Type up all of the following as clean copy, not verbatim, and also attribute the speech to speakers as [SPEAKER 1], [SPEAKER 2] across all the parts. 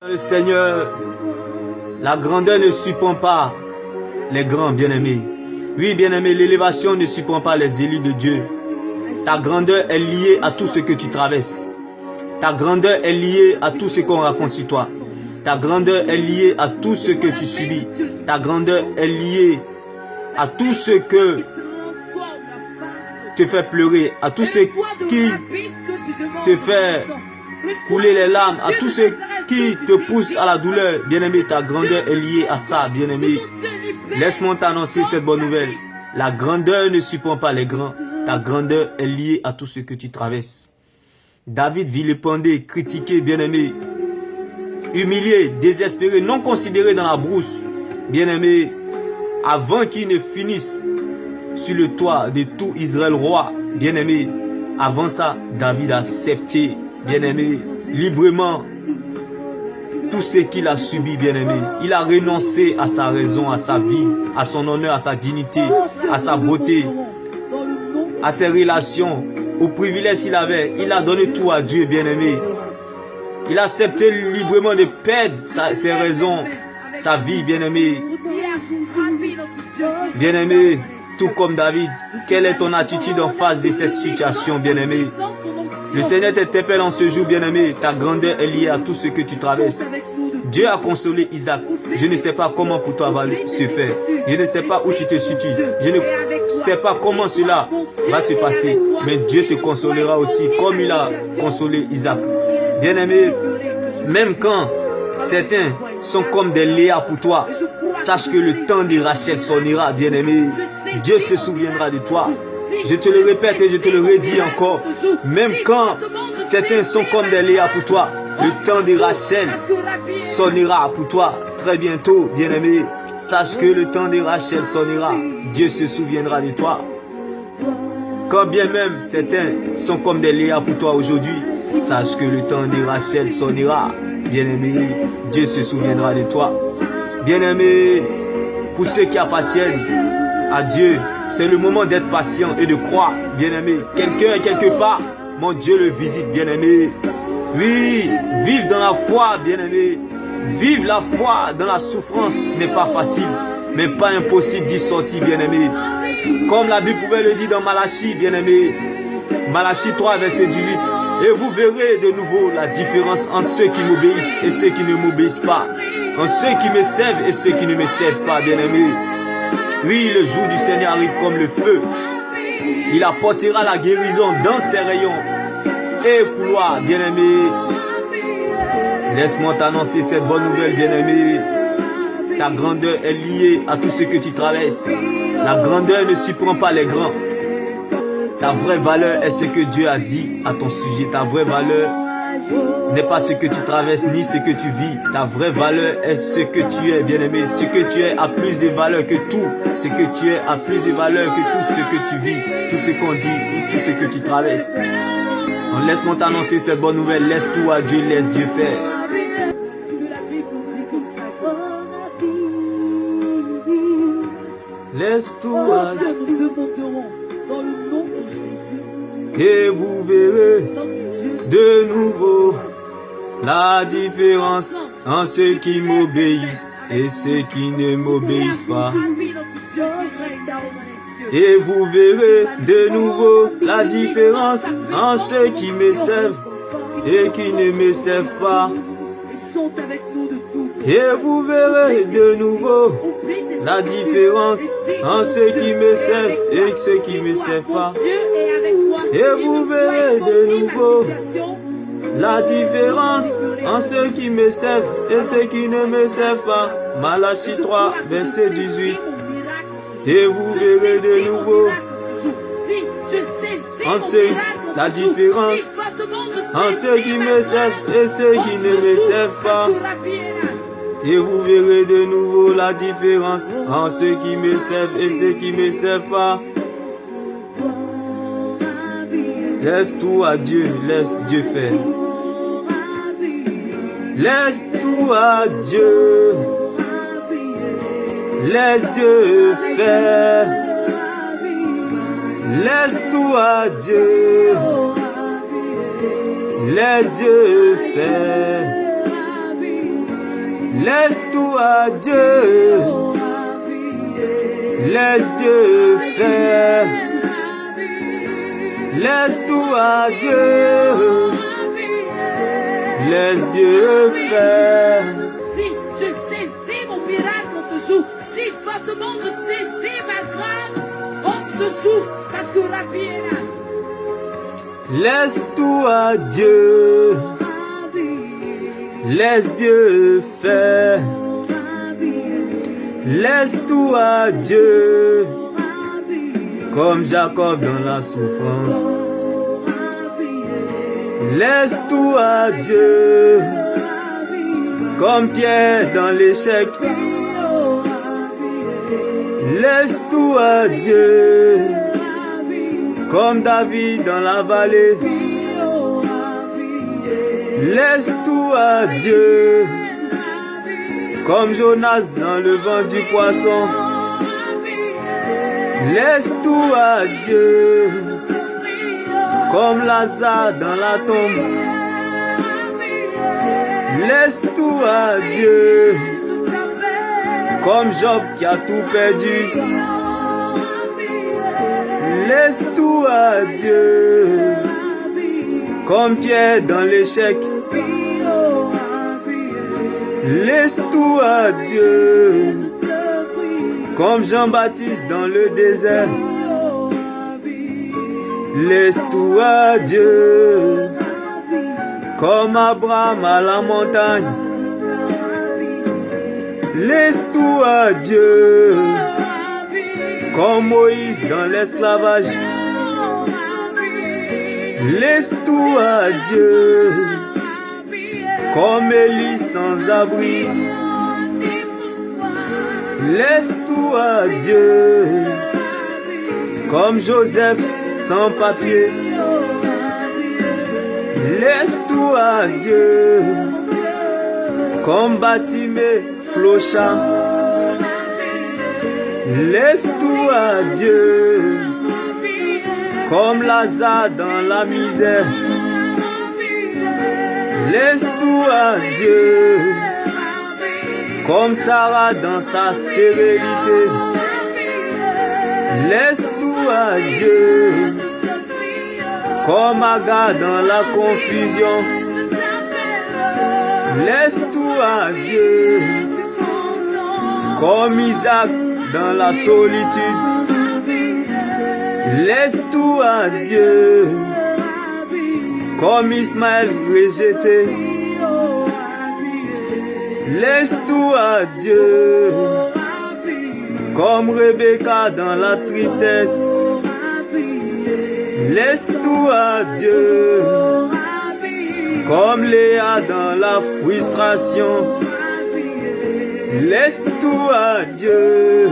[SPEAKER 1] Le Seigneur, la grandeur ne surprend pas les grands, bien-aimés. Oui, bien-aimés, l'élévation ne surprend pas les élus de Dieu. Ta grandeur est liée à tout ce que tu traverses. Ta grandeur est liée à tout ce qu'on raconte sur toi. Ta grandeur est liée à tout ce que tu subis. Ta grandeur est liée à tout ce que te fait pleurer, à tout ce qui te fait couler les larmes, à tout ce qui te pousse à la douleur. Bien-aimé, ta grandeur est liée à ça, bien-aimé. Laisse-moi t'annoncer cette bonne nouvelle. La grandeur ne surprend pas les grands. Ta grandeur est liée à tout ce que tu traverses. David vilipendé, critiqué, bien-aimé, humilié, désespéré, non considéré dans la brousse. Bien-aimé, avant qu'il ne finisse sur le toit de tout Israël roi, bien-aimé, avant ça, David a accepté, bien-aimé, librement tout ce qu'il a subi, bien-aimé. Il a renoncé à sa raison, à sa vie, à son honneur, à sa dignité, à sa beauté, à ses relations, aux privilèges qu'il avait. Il a donné tout à Dieu, bien-aimé. Il a accepté librement de perdre ses raisons, sa vie, bien-aimé. Bien-aimé, tout comme David, quelle est ton attitude en face de cette situation, bien-aimé? Le Seigneur t'interpelle en ce jour, bien-aimé. Ta grandeur est liée à tout ce que tu traverses. Dieu a consolé Isaac. Je ne sais pas comment pour toi va se faire. Je ne sais pas où tu te situes. Je ne sais pas comment cela va se passer. Mais Dieu te consolera aussi comme il a consolé Isaac. Bien-aimé, même quand certains sont comme des Léa pour toi, sache que le temps de Rachel sonnera, bien-aimé. Dieu se souviendra de toi. Je te le répète et je te le redis encore. Même quand certains sont comme des Léa pour toi, le temps de Rachel sonnera pour toi très bientôt, bien-aimé. Sache que le temps de Rachel sonnera. Dieu se souviendra de toi. Quand bien même certains sont comme des Léa pour toi aujourd'hui, sache que le temps de Rachel sonnera. Bien-aimé, Dieu se souviendra de toi. Bien-aimé, pour ceux qui appartiennent à Dieu, c'est le moment d'être patient et de croire, bien-aimé. Quelqu'un est quelque part, mon Dieu le visite, bien-aimé. Oui, vivre dans la foi, bien-aimé. Vivre la foi dans la souffrance n'est pas facile, mais pas impossible d'y sortir, bien-aimé. Comme la Bible pouvait le dire dans Malachie, bien-aimé. Malachie 3, verset 18. Et vous verrez de nouveau la différence entre ceux qui m'obéissent et ceux qui ne m'obéissent pas. Entre ceux qui me servent et ceux qui ne me servent pas, bien-aimé. Oui, le jour du Seigneur arrive comme le feu. Il apportera la guérison dans ses rayons et couloirs, bien-aimé. Laisse-moi t'annoncer cette bonne nouvelle, bien-aimé. Ta grandeur est liée à tout ce que tu traverses. La grandeur ne surprend pas les grands. Ta vraie valeur est ce que Dieu a dit à ton sujet. Ta vraie valeur n'est pas ce que tu traverses ni ce que tu vis. Ta vraie valeur est ce que tu es, bien-aimé. Ce que tu es a plus de valeur que tout. Ce que tu es a plus de valeur que tout ce que tu vis, tout ce qu'on dit, tout ce que tu traverses. Donc laisse-moi t'annoncer cette bonne nouvelle. Laisse tout à Dieu, laisse Dieu faire. Laisse tout à Dieu. Et vous verrez de nouveau la différence en ceux qui m'obéissent et ceux qui ne m'obéissent pas. Et vous verrez de nouveau la différence en ceux qui me servent et qui ne me servent pas. Et vous verrez de nouveau la différence en ceux qui me servent et ceux qui ne me servent pas. Et vous verrez de nouveau la différence en ceux qui me servent et ceux qui ne me servent pas. Malachie 3, verset 18. Et vous verrez de nouveau la différence en ceux qui me servent et ceux qui ne me servent pas. Et vous verrez de nouveau la différence en ceux qui me servent et ceux qui ne me servent pas. Laisse tout à Dieu, laisse Dieu faire. Laisse tout à Dieu. Laisse Dieu faire. Laisse tout à Dieu. Laisse Dieu faire. Laisse tout à Dieu. Laisse Dieu faire. Laisse tout à Dieu. Laisse Dieu faire.
[SPEAKER 2] Si je saisis mon miracle en ce jour, si fortement je saisis ma grâce en ce jour, parce que la vie est là.
[SPEAKER 1] Laisse tout à Dieu. Laisse Dieu faire. Laisse tout à Dieu. Comme Jacob dans la souffrance. Laisse tout à Dieu. Comme Pierre dans l'échec. Laisse tout à Dieu. Comme David dans la vallée. Laisse tout à Dieu. Comme Jonas dans le vent du poisson. Laisse tout à Dieu. Comme Lazare dans la tombe. Laisse tout à Dieu. Comme Job qui a tout perdu. Laisse tout à Dieu. Comme Pierre dans l'échec. Laisse tout à Dieu. Comme Jean-Baptiste dans le désert. Laisse tout à Dieu. Comme Abraham à la montagne. Laisse tout à Dieu. Comme Moïse dans l'esclavage. Laisse tout à Dieu. Comme Élie sans abri. Laisse tout à Dieu. Comme Joseph sans papier. Laisse tout à Dieu. Comme Batimée clochard. Laisse tout à Dieu. Comme Lazare dans la misère. Laisse tout à Dieu. Comme Sarah dans sa stérilité. Laisse tout à Dieu. Comme Agar dans la confusion. Laisse tout à Dieu. Comme Isaac dans la solitude. Laisse tout à Dieu. Comme Ismaël rejeté. Laisse tout à Dieu. Comme Rebecca dans la tristesse. Laisse tout à Dieu. Comme Léa dans la frustration. Laisse tout à Dieu.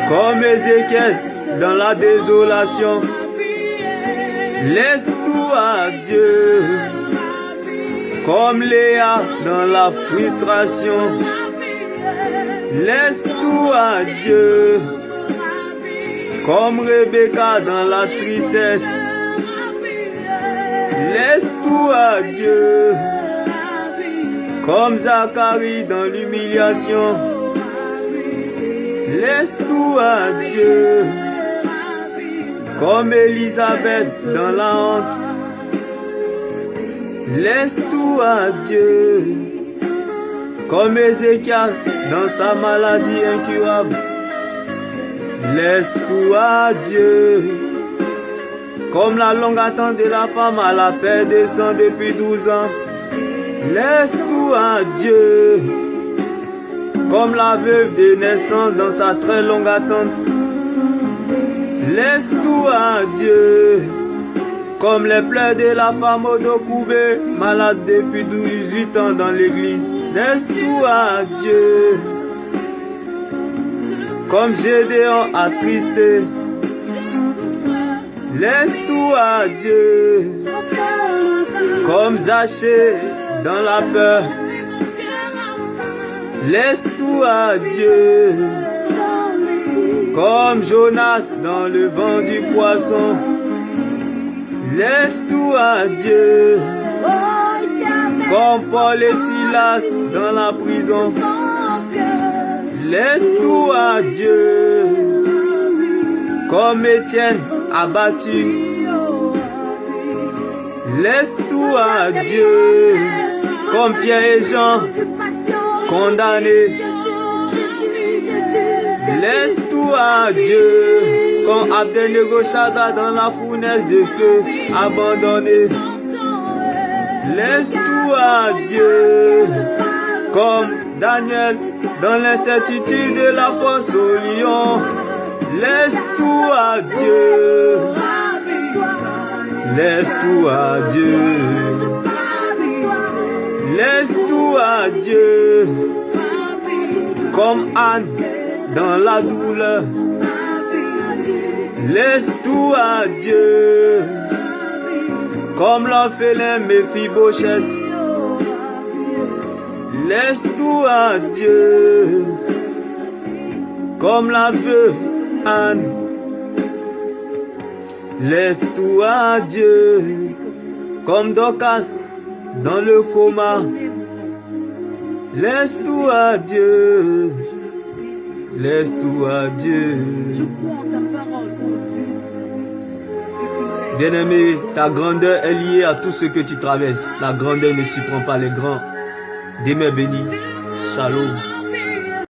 [SPEAKER 1] Comme Ézéchiel dans la désolation. Laisse tout à Dieu. Comme Léa dans la frustration. Laisse tout à Dieu. Comme Rebecca dans la tristesse. Laisse tout à Dieu. Comme Zacharie dans l'humiliation. Laisse tout à Dieu. Comme Élisabeth dans la honte. Laisse tout à Dieu. Comme Ézéchias dans sa maladie incurable. Laisse tout à Dieu. Comme la longue attente de la femme à la perte de sang depuis 12 ans. Laisse tout à Dieu. Comme la veuve de naissance dans sa très longue attente. Laisse tout à Dieu. Comme les pleurs de la femme au dos courbé, malade depuis 18 ans dans l'église. Laisse tout à Dieu. Comme Gédéon attristé. Laisse tout à Dieu. Comme Zachée dans la peur. Laisse tout à Dieu. Comme Jonas dans le vent du poisson. Laisse tout à Dieu. Comme Paul et Silas dans la prison. Laisse tout à Dieu. Comme Étienne abattu. Laisse tout à Dieu. Comme Pierre et Jean condamnés. Laisse tout à Dieu. Comme Abednego Shadrach dans la fournaise de feu abandonné. Laisse tout à Dieu. Comme Daniel dans l'incertitude de la fosse au lion. Laisse tout à Dieu. Laisse tout à Dieu. Laisse tout à Dieu. Comme Anne dans la douleur. Laisse tout à Dieu. Comme l'orphelin Méphibosheth. Laisse tout à Dieu. Comme la veuve Anne. Laisse tout à Dieu. Comme Dorcas dans le coma. Laisse tout à Dieu. Laisse tout à Dieu. Bien-aimé, ta grandeur est liée à tout ce que tu traverses. La grandeur ne surprend pas les grands. Demeure béni. Shalom.